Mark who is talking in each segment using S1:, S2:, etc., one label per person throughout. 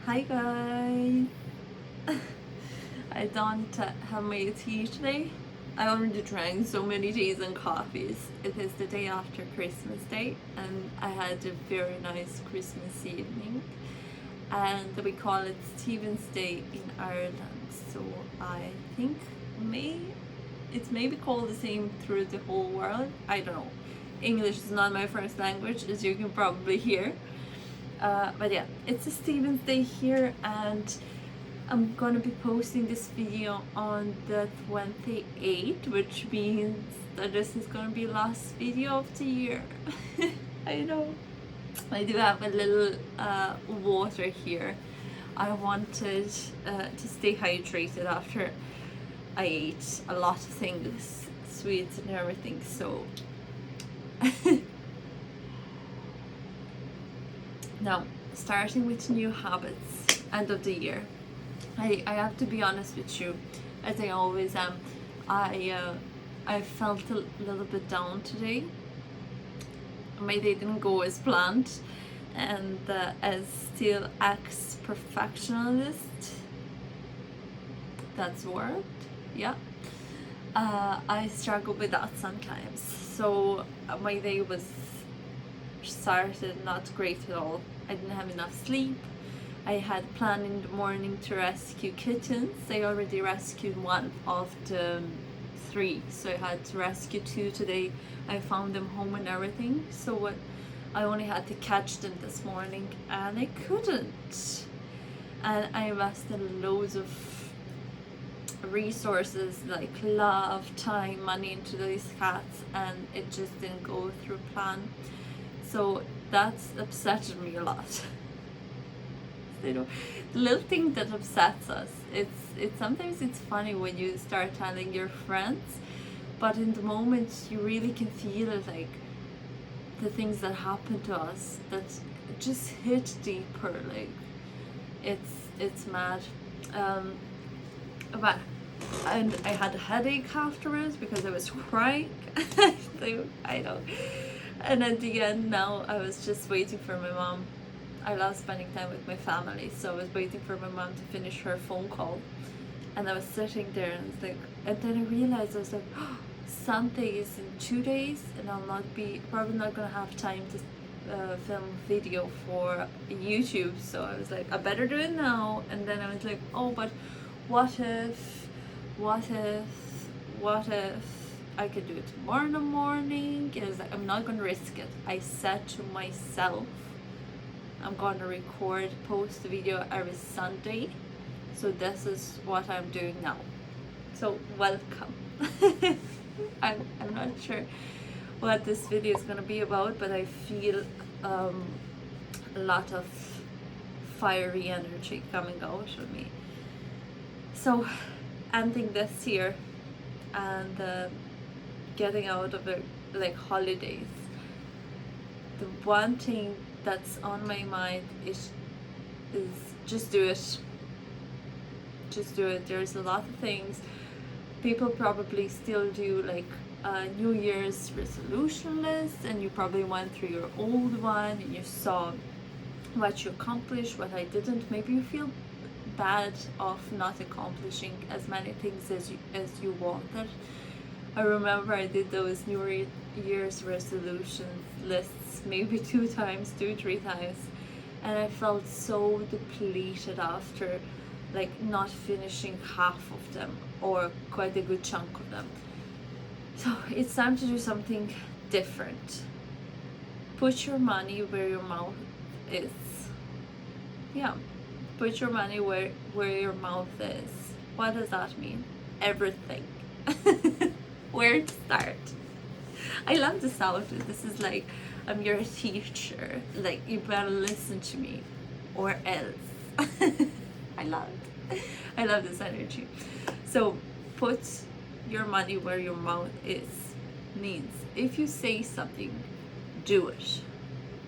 S1: Hi guys! I don't have my tea today. I already drank so many teas and coffees. It is the day after Christmas Day and I had a very nice Christmas evening, and we call it Stephen's Day in Ireland, so I think it's maybe called the same through the whole world. I don't know. English is not my first language, as you can probably hear. But yeah, it's a Stephen's Day here, and I'm gonna be posting this video on the 28th, which means that this is gonna be the last video of the year. I know. I do have a little water here. I wanted to stay hydrated after I ate a lot of things, sweets and everything, so now, starting with new habits, end of the year. I have to be honest with you, as I always am. I felt a little bit down today. My day didn't go as planned, and as still ex-perfectionist, that's the word, yeah. I struggle with that sometimes. So my day was started not great at all. I didn't have enough sleep. I had planned in the morning to rescue kittens. I already rescued one of the three, so I had to rescue two today. I found them home and everything, so I only had to catch them this morning and I couldn't. And I invested loads of resources like love, time, money into these cats, and it just didn't go through plan. So that's upsetted me a lot. You know, the little thing that upsets us, it's sometimes it's funny when you start telling your friends, but in the moment you really can feel it, like the things that happen to us that just hit deeper. Like it's mad. But and I had a headache afterwards because I was crying. I know. And at the end, now I was just waiting for my mom. I love spending time with my family, so I was waiting for my mom to finish her phone call, and I was sitting there and and then I realized, I was like, oh, Sunday is in 2 days, and I'll probably not gonna have time to film a video for YouTube. So I was like, I better do it now. And then I was like, oh, but what if I could do it tomorrow in the morning? It was like, I'm not gonna risk it. I said to myself, I'm gonna post the video every Sunday. So this is what I'm doing now. So welcome. I'm not sure what this video is gonna be about, but I feel a lot of fiery energy coming out of me. So ending this year and getting out of it, like holidays, the one thing that's on my mind is just do it. Just do it. There's a lot of things people probably still do, like New Year's resolution list, and you probably went through your old one and you saw what you accomplished, what I didn't. Maybe you feel bad of not accomplishing as many things as you wanted. I remember I did those New Year's resolutions lists maybe 2 times, 3 times, and I felt so depleted after, like, not finishing half of them or quite a good chunk of them. So it's time to do something different. Put your money where your mouth is. Yeah, put your money where your mouth is. What does that mean? Everything. Where to start? I love this outfit. This is like, I'm your teacher. Like, you better listen to me or else. I love it. I love this energy. So put your money where your mouth is means if you say something, do it.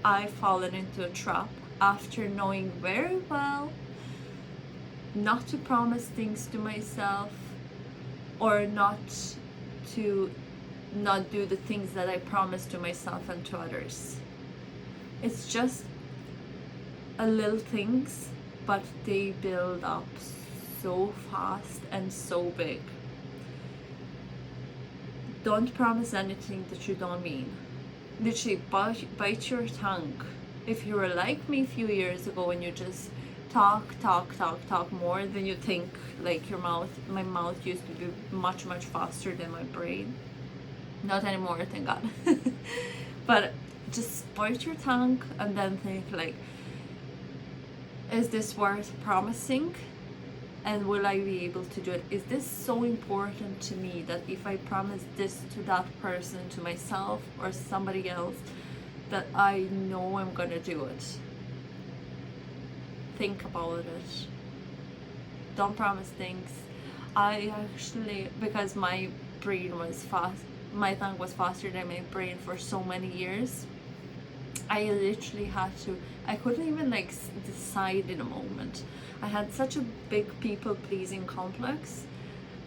S1: I've fallen into a trap after knowing very well not to promise things to myself, or not to not do the things that I promised to myself and to others. It's just a little things but they build up so fast and so big. Don't promise anything that you don't mean. Literally, bite your tongue. If you were like me a few years ago and you just talk more than you think, like my mouth used to be much faster than my brain. Not anymore, thank God. But just bite your tongue and then think, like, is this worth promising? And will I be able to do it? Is this so important to me that if I promise this to that person, to myself or somebody else, that I know I'm gonna do it? Think about it. Don't promise things. I actually, because my tongue was faster than my brain for so many years, I literally had to, I couldn't even like decide in a moment. I had such a big people pleasing complex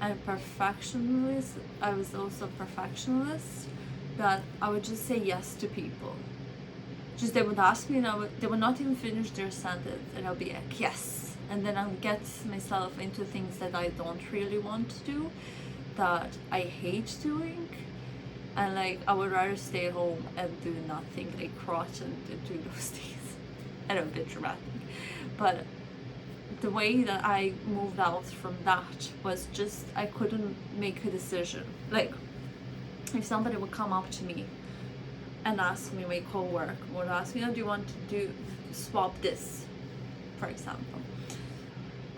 S1: and perfectionist. I was also a perfectionist, that I would just say yes to people. Just they would ask me and they would not even finish their sentence and I'll be like yes, and then I'll get myself into things that I don't really want to do, that I hate doing, and like I would rather stay at home and do nothing, like crouch and do those things. I know, a bit dramatic, but the way that I moved out from that was just I couldn't make a decision. Like if somebody would come up to me and ask me, my co-worker would ask me, oh, do you want to swap this, for example?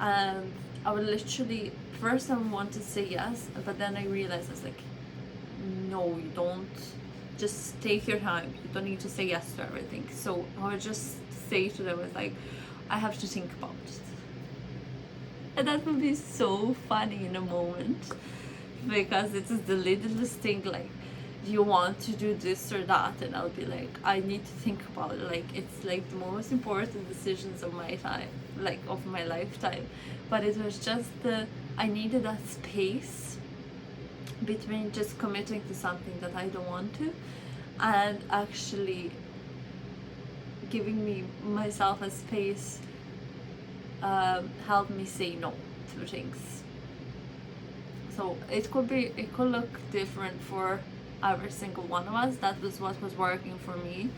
S1: And I would literally, first I would want to say yes, but then I realized I was like, no, you don't. Just take your time. You don't need to say yes to everything. So I would just say to them, like, I have to think about it. And that would be so funny in a moment, because it is the littlest thing, like, you want to do this or that, and I'll be like, I need to think about it. Like, it's like the most important decisions of my time, like of my lifetime. But it was just I needed that space between just committing to something that I don't want to and actually giving myself a space, help me say no to things. So it could look different for every single one of us. That was what was working for me.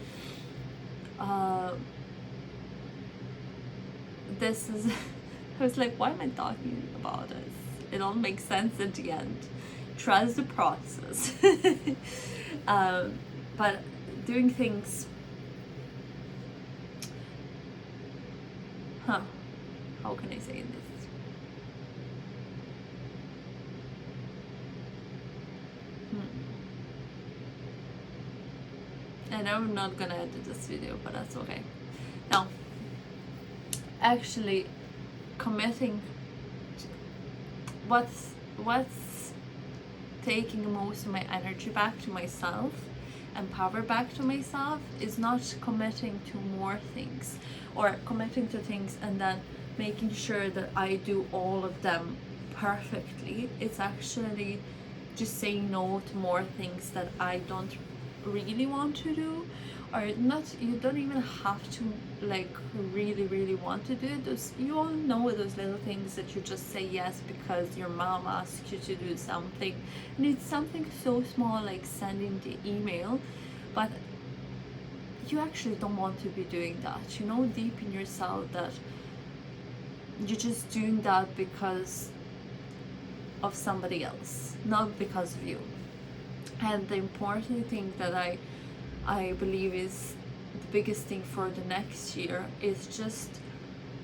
S1: This is I was like, why am I talking about this? It all makes sense at the end. Trust the process. But doing things, how can I say this? And I'm not gonna edit this video, but that's okay. Now, actually committing to what's taking most of my energy back to myself and power back to myself is not committing to more things or committing to things and then making sure that I do all of them perfectly. It's actually just saying no to more things that I don't really want to do, or not. You don't even have to like really want to do those. You all know those little things that you just say yes because your mom asked you to do something, and it's something so small like sending the email, but you actually don't want to be doing that. You know deep in yourself that you're just doing that because of somebody else, not because of you. And the important thing that I believe is the biggest thing for the next year is just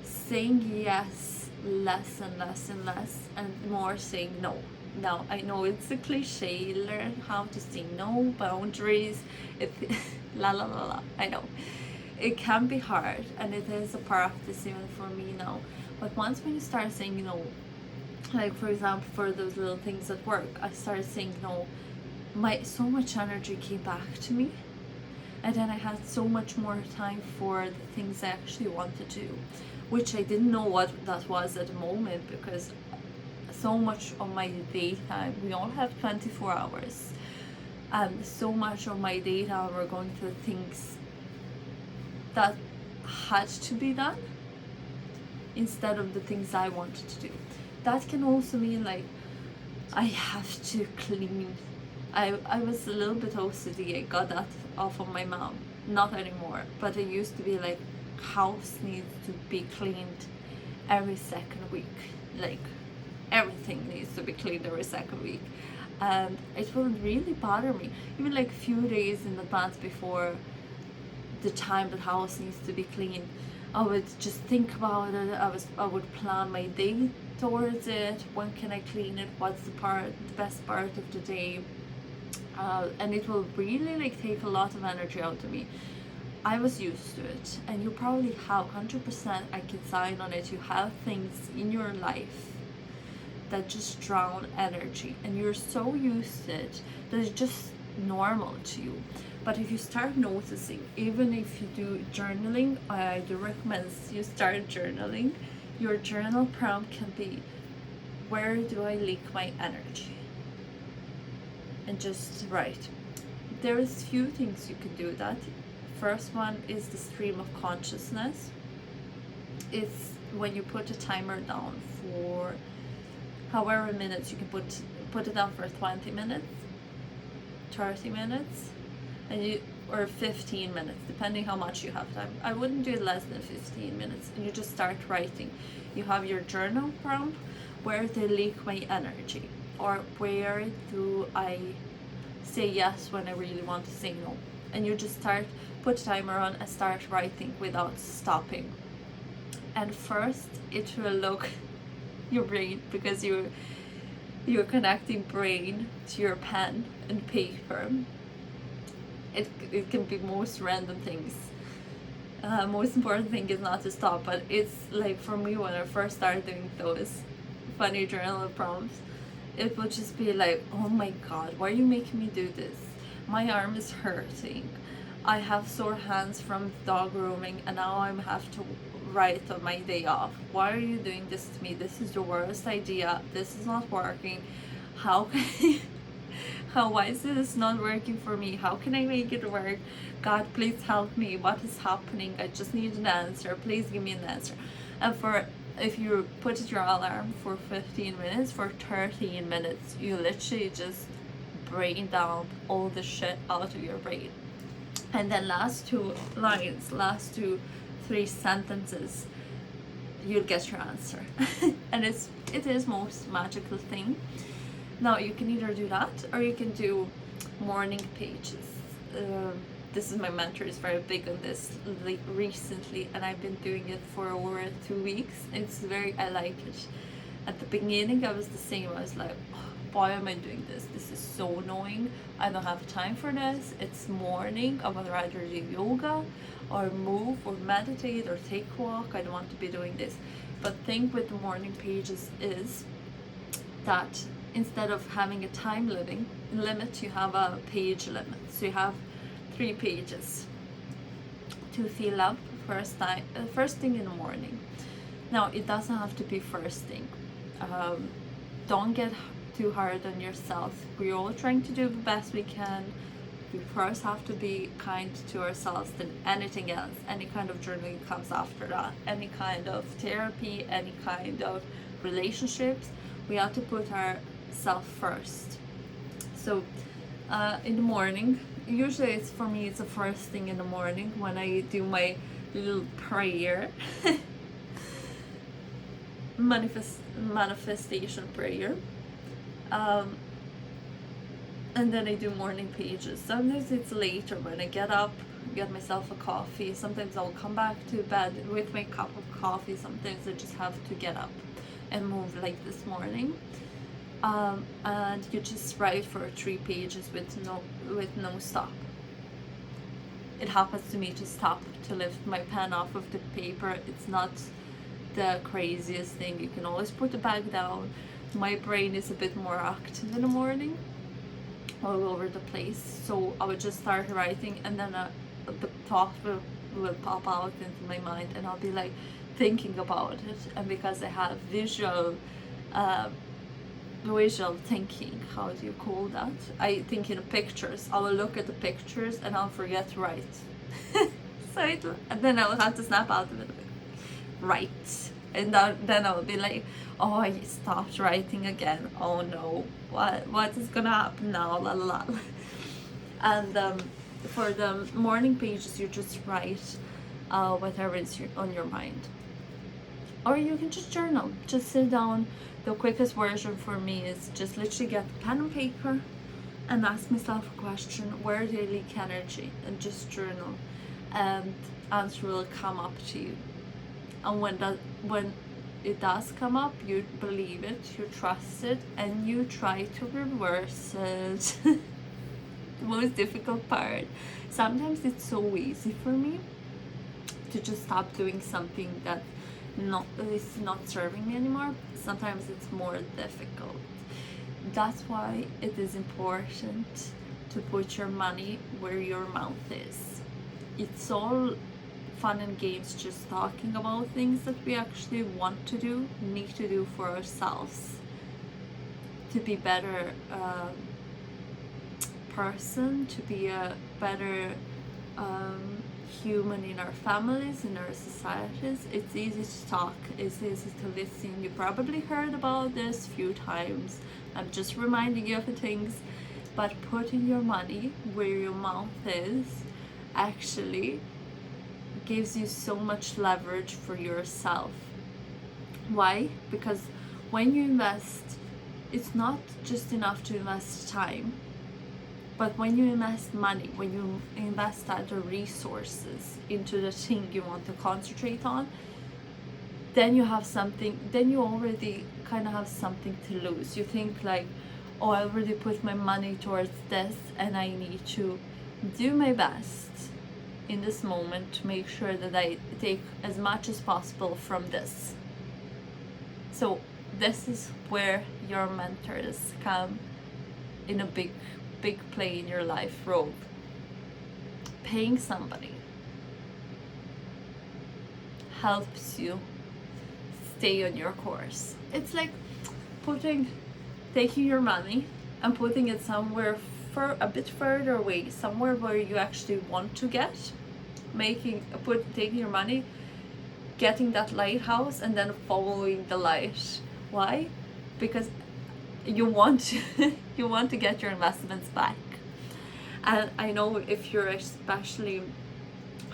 S1: saying yes less and less and less, and more saying no. Now I know it's a cliche, learn how to say no, boundaries, la la la la. I know it can be hard and it is a practice even for me now, but once when you start saying no, like for example for those little things at work, I started saying no, so much energy came back to me, and then I had so much more time for the things I actually wanted to do, which I didn't know what that was at the moment, because so much of my daytime, we all have 24 hours, and so much of my daytime were going to things that had to be done, instead of the things I wanted to do. That can also mean like I have to clean. I was a little bit OCD. I got that off of my mom. Not anymore, but I used to be like, house needs to be cleaned every second week. Like everything needs to be cleaned every second week. And it will really bother me. Even like few days in advance before the time the house needs to be cleaned, I would just think about it. I would plan my day towards it. When can I clean it? What's the best part of the day? And it will really like take a lot of energy out of me. I was used to it, and you probably have 100%. I can sign on it. You have things in your life that just drown energy, and you're so used to it that it's just normal to you. But if you start noticing, even if you do journaling, I do recommend you start journaling. Your journal prompt can be, where do I leak my energy? And just write. There is few things you can do that. First one is the stream of consciousness. It's when you put a timer down for however minutes. You can put it down for 20 minutes, 30 minutes, or 15 minutes, depending how much you have time. I wouldn't do it less than 15 minutes. And you just start writing. You have your journal prompt, where do I leak my energy? Or where do I say yes when I really want to say no? And you just put a timer on and start writing without stopping. And first it will look your brain, because you're connecting brain to your pen and paper. It can be most random things. Most important thing is not to stop, but it's like for me, when I first started doing those funny journal prompts, it would just be like, oh my god, why are you making me do this? My arm is hurting. I have sore hands from dog grooming, and now I have to write on my day off. Why are you doing this to me? This is the worst idea. This is not working. Why is this not working for me? How can I make it work? God, please help me. What is happening? I just need an answer. Please give me an answer. And if you put your alarm for 15 minutes, for 13 minutes, you literally just brain dump all the shit out of your brain. And then last 2 lines, last 3 sentences, you'll get your answer. And it is most magical thing. Now you can either do that, or you can do morning pages. This is my mentor is very big on this recently, and I've been doing it for over 2 weeks. I like it. At the beginning I was the same. I was like, oh, why am I doing this? This is so annoying. I don't have time for this. It's morning. I would rather do yoga or move or meditate or take a walk. I don't want to be doing this. But the thing with the morning pages is that instead of having a time limit, you have a page limit. So you have 3 pages to fill up first thing in the morning. Now it doesn't have to be first thing. Don't get too hard on yourself. We're all trying to do the best we can. We first have to be kind to ourselves than anything else. Any kind of journaling comes after that. Any kind of therapy, any kind of relationships, we have to put ourselves first. So in the morning, usually it's the first thing in the morning when I do my little prayer. Manifestation prayer. And then I do morning pages. Sometimes it's later when I get up, get myself a coffee. Sometimes I'll come back to bed with my cup of coffee. Sometimes I just have to get up and move, like this morning. And you just write for 3 pages with no stop. It happens to me to stop to lift my pen off of the paper. It's not the craziest thing. You can always put the bag down. My brain is a bit more active in the morning, all over the place. So I would just start writing, and then the thought will pop out into my mind, and I'll be like thinking about it. And because I have visual thinking, how do you call that? I think in pictures. I will look at the pictures and I'll forget to write. And then I will have to snap out of it. Right. And then I'll be like, oh, I stopped writing again. Oh no, what is gonna happen now? La la la. And for the morning pages, you just write whatever is on your mind, or you can just journal. Just sit down. The quickest version for me is just literally get pen and paper and ask myself a question: where do I leak energy? And just journal, and answer will come up to you. And when it does come up, you believe it, you trust it, and you try to reverse it. The most difficult part. Sometimes it's so easy for me to just stop doing something that is not serving me anymore. Sometimes it's more difficult. That's why it is important to put your money where your mouth is. It's all fun and games just talking about things that we actually want to do, need to do for ourselves to be better person, to be a better human in our families, in our societies. It's easy to talk, it's easy to listen. You probably heard about this a few times. I'm just reminding you of the things, but putting your money where your mouth is actually gives you so much leverage for yourself. Why? Because when you invest, it's not just enough to invest time, but when you invest money, when you invest other resources into the thing you want to concentrate on, then you have something, then you already kind of have something to lose. You think like, oh, I already put my money towards this and I need to do my best in this moment to make sure that I take as much as possible from this. So this is where your mentors come in a big play in your life role. Paying somebody helps you stay on your course. It's like taking your money and putting it somewhere for a bit further away, somewhere where you actually want to get, taking your money, getting that lighthouse, and then following the light. Why? Because you want to get your investments back. And I know if you're especially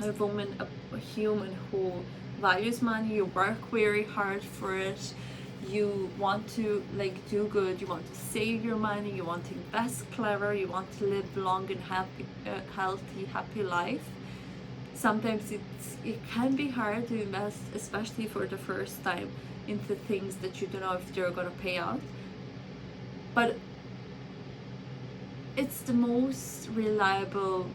S1: a woman, a human who values money, you work very hard for it, you want to like do good, you want to save your money, you want to invest clever, you want to live long and healthy, happy life. Sometimes it can be hard to invest, especially for the first time, into things that you don't know if they're gonna pay out. But it's the most reliable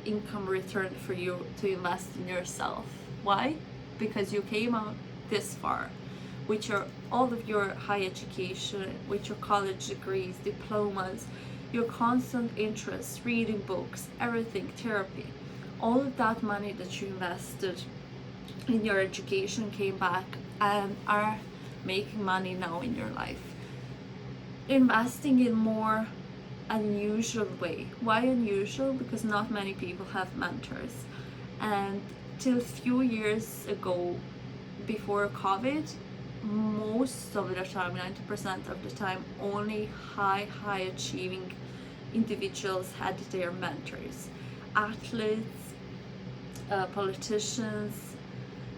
S1: income return for you to invest in yourself. Why? Because you came out this far with all of your high education, with your college degrees, diplomas, your constant interests, reading books, everything, therapy. All of that money that you invested in your education came back and are making money now in your life. Investing in more unusual way. Why unusual? Because not many people have mentors. And till a few years ago, before COVID, most of the time, 90% of the time, only high achieving individuals had their mentors. Athletes, politicians,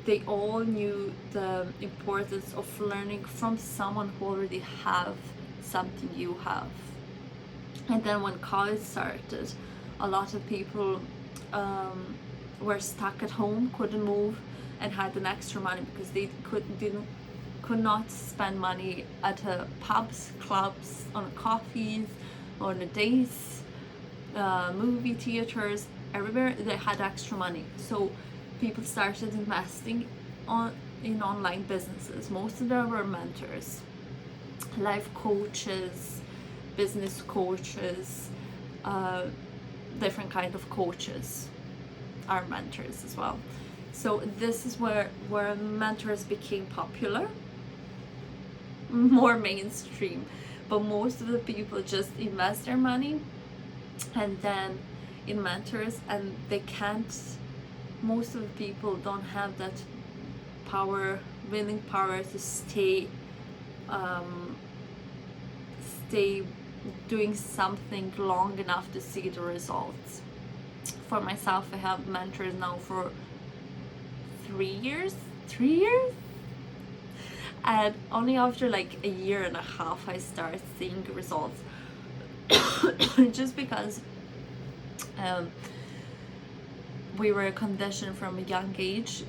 S1: they all knew the importance of learning from someone who already have something you have. And then when college started, a lot of people were stuck at home, couldn't move, and had an extra money because they could not spend money at pubs, clubs, on coffees, on the days, movie theaters, everywhere. They had extra money, so people started investing in online businesses. Most of them were mentors, life coaches, business coaches, different kind of coaches are mentors as well. So this is where mentors became popular, more mainstream. But most of the people just invest their money and then in mentors, and they can't, most of the people don't have that power willing power to um, stay doing something long enough to see the results. For myself, I have mentors now for 3 years, and only after like a year and a half I start seeing results. Just because we were conditioned from a young age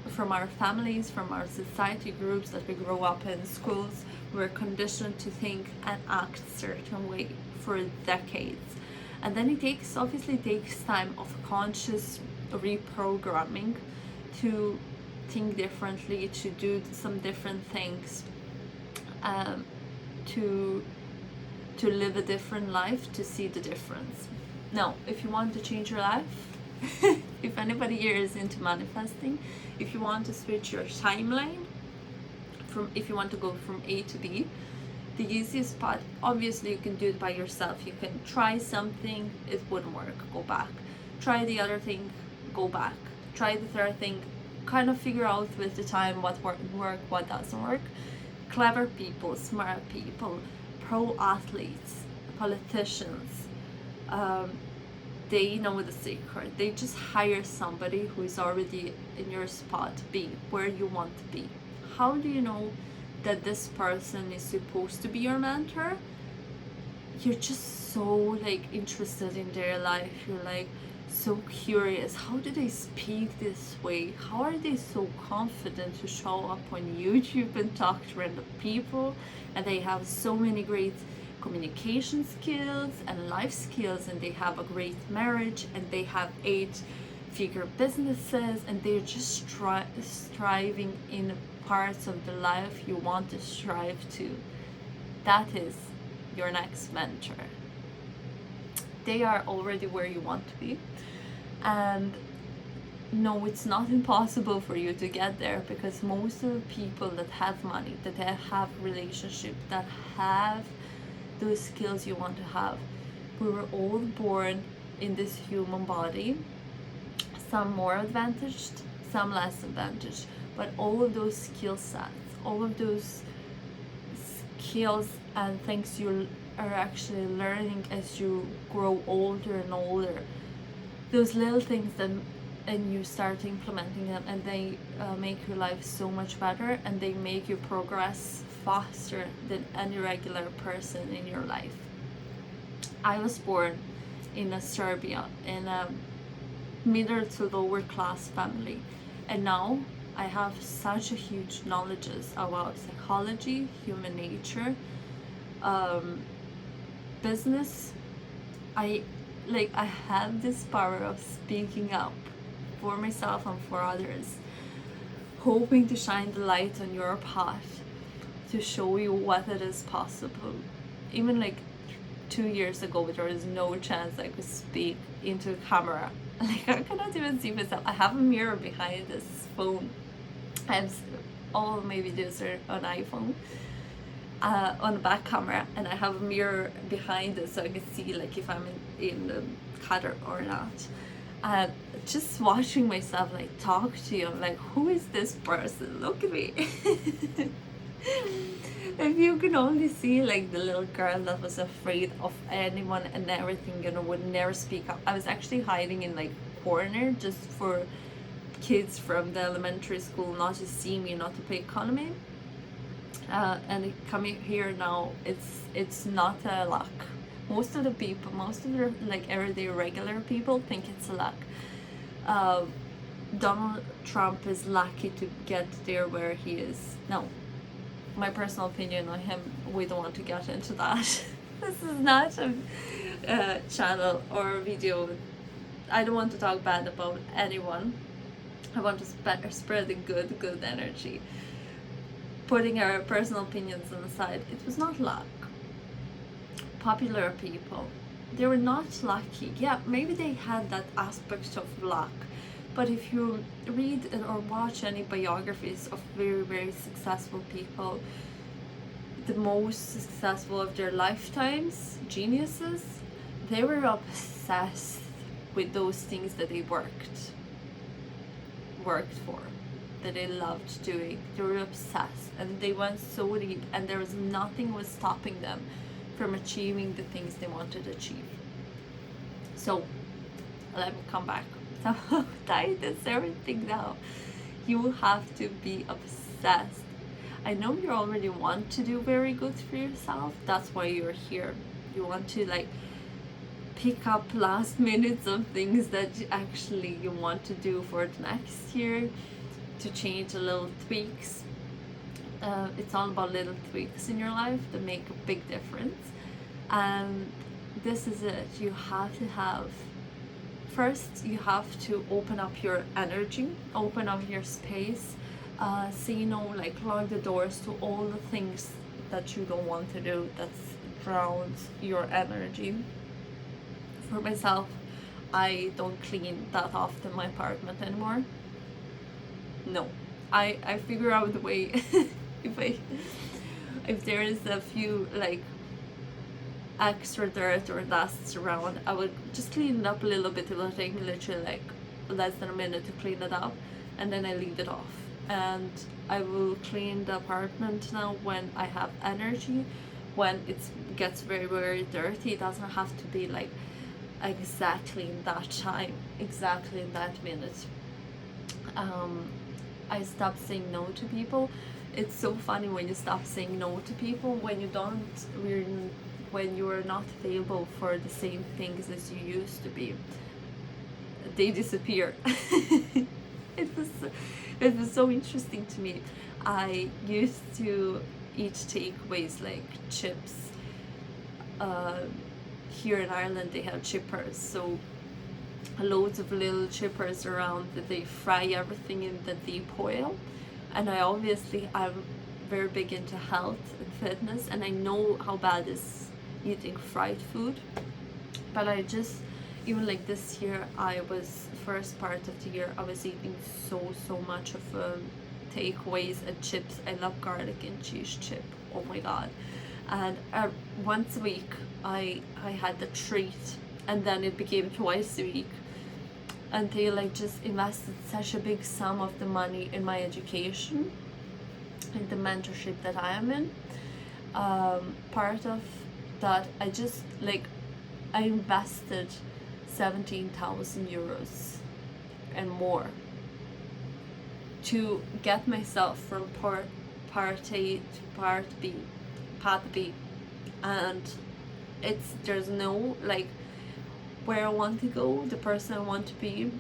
S1: from our families, from our society groups that we grow up in, schools, we're conditioned to think and act a certain way for decades. And then it obviously takes time of conscious reprogramming to think differently, to do some different things, to live a different life, to see the difference. Now, if you want to change your life, if anybody here is into manifesting, if you want to switch your timeline, if you want to go from A to B, the easiest part, obviously you can do it by yourself. You can try something, it wouldn't work, go back. Try the other thing, go back. Try the third thing, kind of figure out with the time what work, what doesn't work. Clever people, smart people, pro athletes, politicians, they know the secret. They just hire somebody who is already in your spot B, where you want to be. How do you know that this person is supposed to be your mentor? You're just so like interested in their life. You're like so curious. How do they speak this way? How are they so confident to show up on YouTube and talk to random people? And they have so many great communication skills and life skills, and they have a great marriage, and they have 8-figure businesses, and they're just striving in parts of the life you want to strive to. That is your next mentor. They are already where you want to be, and no, it's not impossible for you to get there, because most of the people that have money, that have relationship, that have those skills you want to have, we were all born in this human body, some more advantaged, some less advantaged, but all of those skill sets, all of those skills and things you are actually learning as you grow older and older, those little things that, and you start implementing them, and they make your life so much better, and they make you progress faster than any regular person in your life. I was born in Serbia in a middle to lower class family, and now I have such a huge knowledge about psychology, human nature, business. I have this power of speaking up for myself and for others, hoping to shine the light on your path, to show you what it is possible. Even like 2 years ago, there was no chance I could speak into a camera. Like, I cannot even see myself. I have a mirror behind this phone. I have all my videos are on iPhone, on the back camera, and I have a mirror behind it so I can see like if I'm in the cutter or not. Just watching myself like talk to you, I'm like, who is this person? Look at me. If you could only see like the little girl that was afraid of anyone and everything, would never speak up. I was actually hiding in like corner just for kids from the elementary school not to see me, not to play economy. And coming here now, it's not a luck. Most of the like everyday regular people think it's a luck. Donald Trump is lucky to get there where he is. No, my personal opinion on him, we don't want to get into that. This is not a channel or video. I don't want to talk bad about anyone. I want to spread the good energy. Putting our personal opinions on the side, it was not luck. Popular people, they were not lucky. Yeah, maybe they had that aspect of luck, but if you read or watch any biographies of very, very successful people, the most successful of their lifetimes, geniuses, they were obsessed with those things that they worked for. that they loved doing. They were obsessed and they went so deep, and there was nothing was stopping them from achieving the things they wanted to achieve. So let me come back. So diet is everything now. You have to be obsessed. I know you already want to do very good for yourself. That's why you're here. You want to like pick up last minutes of things that you want to do for the next year, to change a little tweaks. It's all about little tweaks in your life that make a big difference. And this is it. You have to have, first you have to open up your energy, open up your space, say no, like lock the doors to all the things that you don't want to do that drowns your energy. For myself, I don't clean that often my apartment anymore. No, I figure out the way. if there is a few like extra dirt or dust around, I would just clean it up a little bit. It will take me literally like less than a minute to clean it up, and then I leave it off. And I will clean the apartment now when I have energy. When it gets very, very dirty, it doesn't have to be like exactly in that time, exactly in that minute. I stopped saying no to people. It's so funny when you stop saying no to people, when you are not available for the same things as you used to be. They disappear. It was so interesting to me. I used to eat takeaways like chips. Here in Ireland they have chippers, so loads of little chippers around that they fry everything in the deep oil. And I'm very big into health and fitness, and I know how bad is eating fried food. But even like this year, first part of the year, I was eating so much of takeaways and chips. I love garlic and cheese chip. Oh my god. And once a week I had the treat, and then it became twice a week, until I just invested such a big sum of the money in my education and the mentorship that I am in. Part of that, I invested 17,000 euros and more to get myself from part A to path B, and there's no like where I want to go, the person I want to be.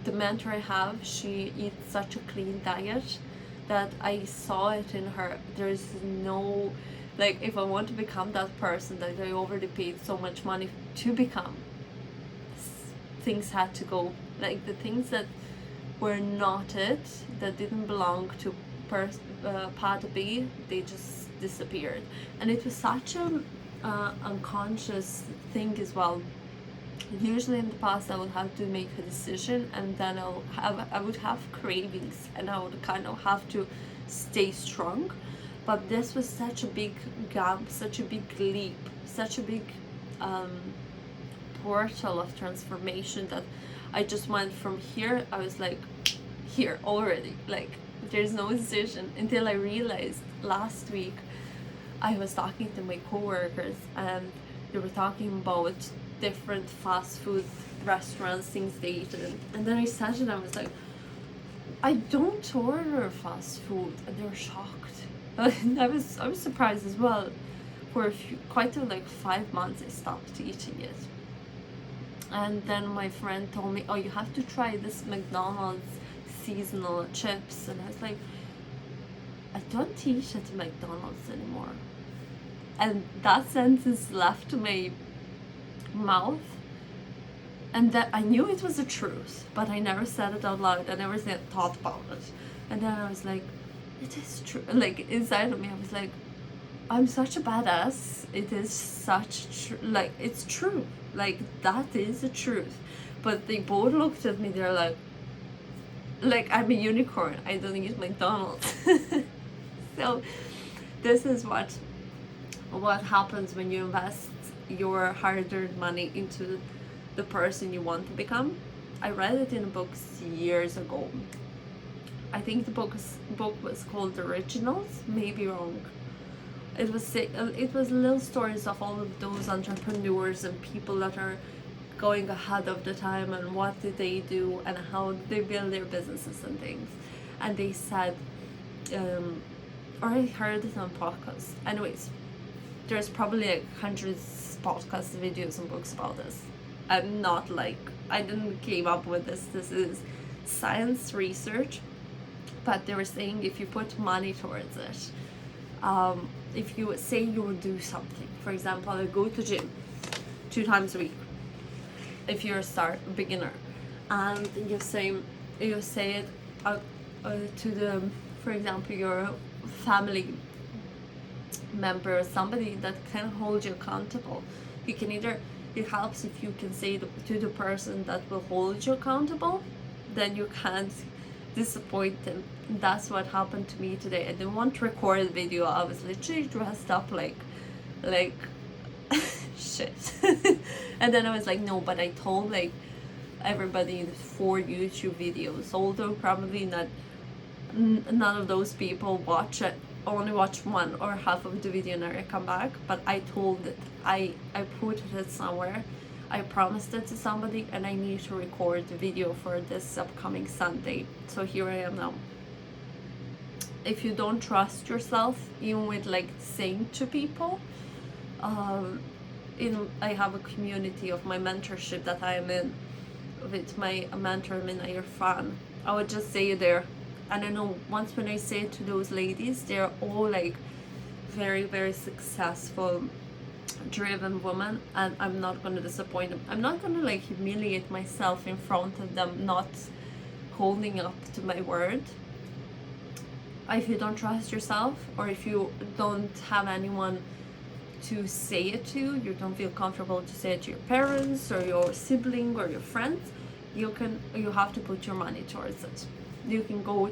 S1: The mentor I have, she eats such a clean diet that I saw it in her. There's no, like, if I want to become that person that I already paid so much money to become, things had to go. Like the things that were not it, that didn't belong to part B, they just disappeared. And it was such an unconscious thing as well. Usually in the past I would have to make a decision, and then I would have cravings, and I would kind of have to stay strong. But this was such a big gap, such a big leap, such a big portal of transformation, that I just went from here, I was like here already, like there's no decision, until I realized last week I was talking to my coworkers, and they were talking about different fast food restaurants, things they eat, and then I said to them, I was like, I don't order fast food, and they were shocked. And I was surprised as well. For quite 5 months I stopped eating it, and then my friend told me, oh, you have to try this McDonald's seasonal chips, and I was like, I don't eat at McDonald's anymore. And that sentence left my mouth, and that I knew it was the truth, but I never said it out loud. I never thought about it. And then I was like, it is true. Like inside of me, I was like, I'm such a badass. It is such like it's true. Like that is the truth. But they both looked at me. They're like I'm a unicorn. I don't eat McDonald's. So this is what happens when you invest your hard-earned money into the person you want to become. I read it in books years ago. I think the book was called The Originals, maybe wrong. It was little stories of all of those entrepreneurs and people that are going ahead of the time, and what did they do and how did they build their businesses and things. And they said, or I heard it on podcasts. Anyways, there's probably like hundreds podcasts, videos, and books about this. I'm not like, I didn't came up with this. This is science research. But they were saying if you put money towards it, if you say you will do something, for example, I go to gym 2 times a week. If you're a beginner, and you say it to the, for example, your family member or somebody that can hold you accountable. You can either, it helps if you can say to the person that will hold you accountable, then you can't disappoint them. That's what happened to me today. I didn't want to record a video. I was literally dressed up like shit. And then I was like, no, but I told like everybody 4 YouTube videos, although probably none of those people watch it, only watch 1 or half of the video and I come back. But I told it, I put it somewhere, I promised it to somebody, and I need to record the video for this upcoming Sunday. So here I am now. If you don't trust yourself, even with like saying to people, I have a community of my mentorship that I am in with my mentor Irena, your fan. I would just say there, and I know once when I say it to those ladies, they're all like very, very successful, driven women, and I'm not going to disappoint them. I'm not going to like humiliate myself in front of them, not holding up to my word. If you don't trust yourself, or if you don't have anyone to say it to, you don't feel comfortable to say it to your parents or your sibling or your friends, you have to put your money towards it. You can go,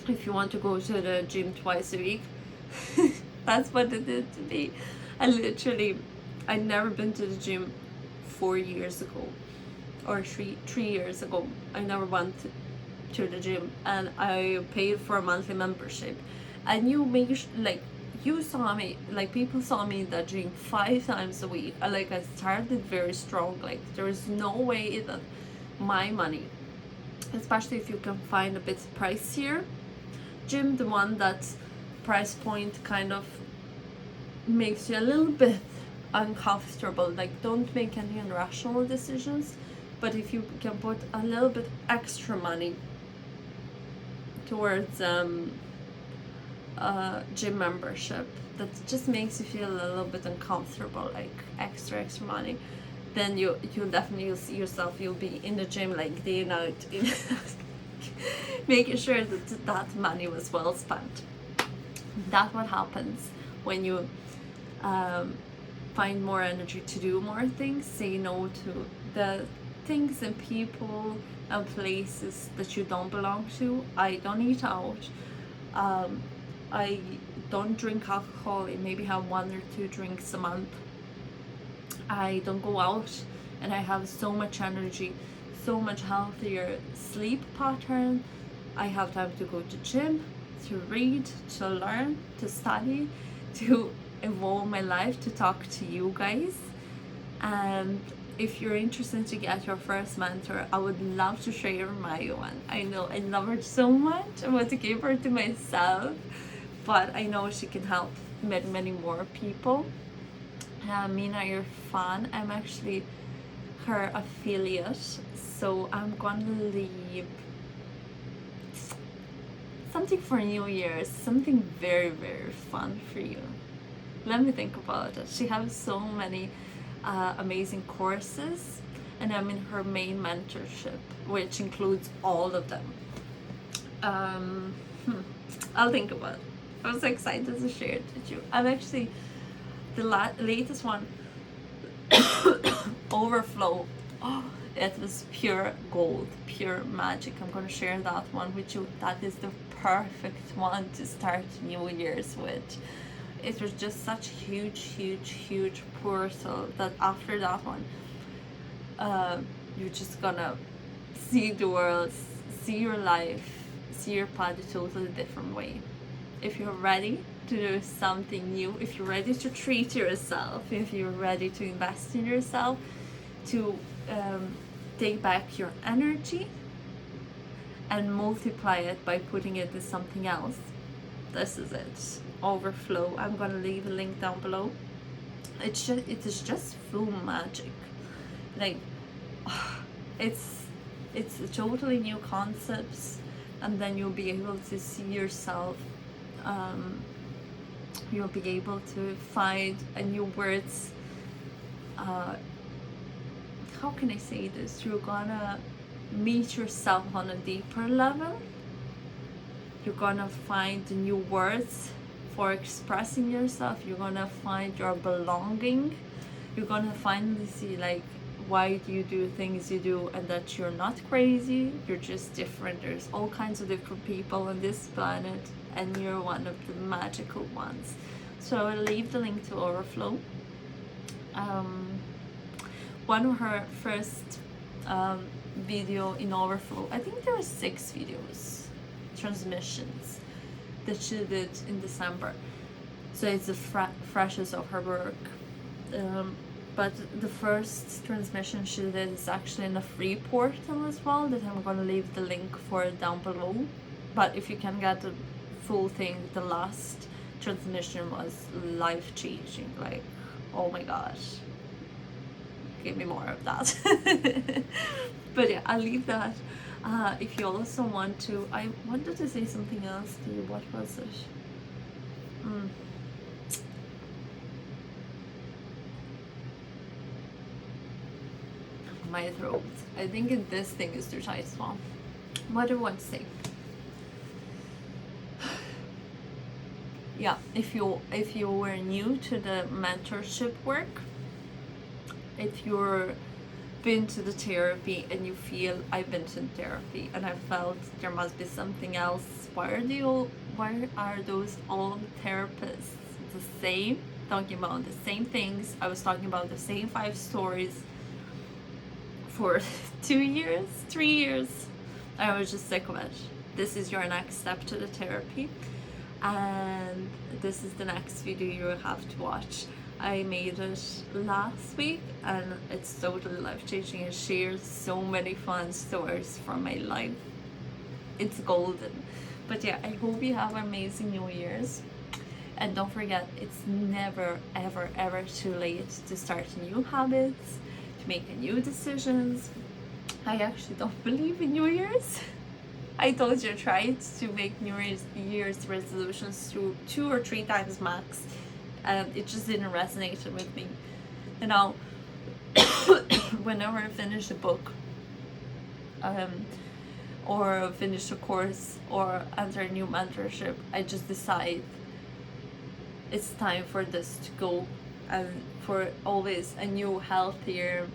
S1: if you want to go to the gym twice a week. That's what it did to me. I never been to the gym 4 years ago, or three years ago. I never went to the gym, and I paid for a monthly membership. And you saw me, like people saw me in that gym 5 times a week. I started very strong. Like there is no way that my money, especially if you can find a bit pricier gym, the one that price point kind of makes you a little bit uncomfortable. Like don't make any irrational decisions, but if you can put a little bit extra money towards gym membership that just makes you feel a little bit uncomfortable, like extra money, then you'll definitely see yourself, you'll be in the gym like day and night, making sure that money was well spent. That's what happens when you find more energy to do more things. Say no to the things and people and places that you don't belong to. I don't eat out. I don't drink alcohol. I maybe have 1 or 2 drinks a month. I don't go out, and I have so much energy, so much healthier sleep pattern. I have time to go to gym, to read, to learn, to study, to evolve my life, to talk to you guys. And if you're interested to get your first mentor, I would love to share my one. I know I love her so much. I want to give her to myself, but I know she can help many more people. Mina, your fan, I'm actually her affiliate, so I'm gonna leave something for New Year's, something very, very fun for you. Let me think about it. She has so many amazing courses, and I'm in her main mentorship, which includes all of them. I'll think about it. I was so excited to share it with you. I'm actually the latest one, Overflow. Oh, it was pure gold, pure magic. I'm gonna share that one with you. That is the perfect one to start New Year's with. It was just such huge portal that after that one, you're just gonna see the world, see your life, see your path a totally different way. If you're ready to do something new, if you're ready to treat yourself, if you're ready to invest in yourself, to take back your energy and multiply it by putting it in something else, this is it. Overflow. I'm gonna leave a link down below. It is just full magic. Like, it's a totally new concepts, and then you'll be able to see yourself. You'll be able to find a new words. How can I say this? You're gonna meet yourself on a deeper level. You're gonna find new words for expressing yourself. You're gonna find your belonging. You're gonna finally see like why do you do things you do, and that you're not crazy, you're just different. There's all kinds of different people on this planet, and you're one of the magical ones. So I'll leave the link to Overflow. One of her first video in Overflow, I think there were 6 videos, transmissions, that she did in December. So it's the freshest of her work. But the first transmission she did is actually in a free portal as well, that I'm gonna leave the link for down below. But if you can get the full thing, the last transmission was life-changing. Like, oh my gosh, give me more of that. But yeah, I'll leave that. If you also want to, I wanted to say something else to you. What was it? My throat. I think this thing is too tight as well. What do I want to say? Yeah, if you were new to the mentorship work, if you're been to the therapy and you feel I've been to therapy and I felt there must be something else, why are those all therapists the same, talking about the same things? I was talking about the same 5 stories for 2 years, 3 years. I was just sick of it. This is your next step to the therapy, and this is the next video you have to watch. I made it last week and it's totally life-changing. It shares so many fun stories from my life. It's golden. But yeah, I hope you have amazing New Year's. And don't forget, it's never ever ever too late to start new habits, to make new decisions. I actually don't believe in New Year's. I told you I tried to make New Year's resolutions through 2 or 3 times max, and it just didn't resonate with me. You know, whenever I finish a book, or finish a course, or enter a new mentorship, I just decide it's time for this to go, and for always a new, healthier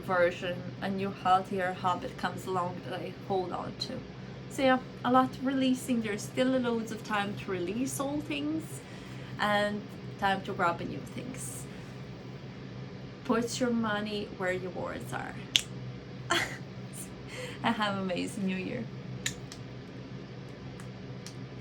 S1: version, a new healthier habit comes along that I hold on to. So yeah, a lot releasing. There's still loads of time to release old things and time to grab new things. Put your money where your words are. And have an amazing New Year.